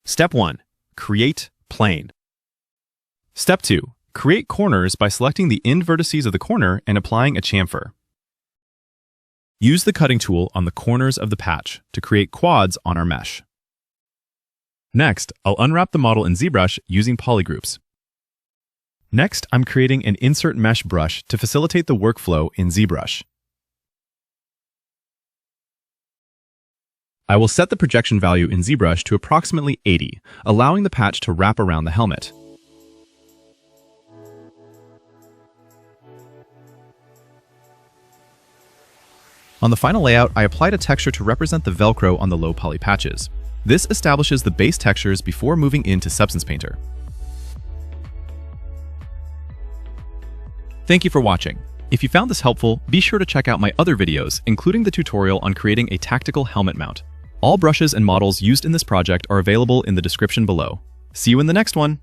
Step 1. Create plane. Step 2. Create corners by selecting the end vertices of the corner and applying a chamfer. Use the cutting tool on the corners of the patch to create quads on our mesh. Next, I'll unwrap the model in ZBrush using polygroups. Next, I'm creating an insert mesh brush to facilitate the workflow in ZBrush. I will set the projection value in ZBrush to approximately 80, allowing the patch to wrap around the helmet. On the final layout, I applied a texture to represent the Velcro on the low poly patches. This establishes the base textures before moving into Substance Painter. Thank you for watching. If you found this helpful, be sure to check out my other videos, including the tutorial on creating a tactical helmet mount. All brushes and models used in this project are available in the description below. See you in the next one!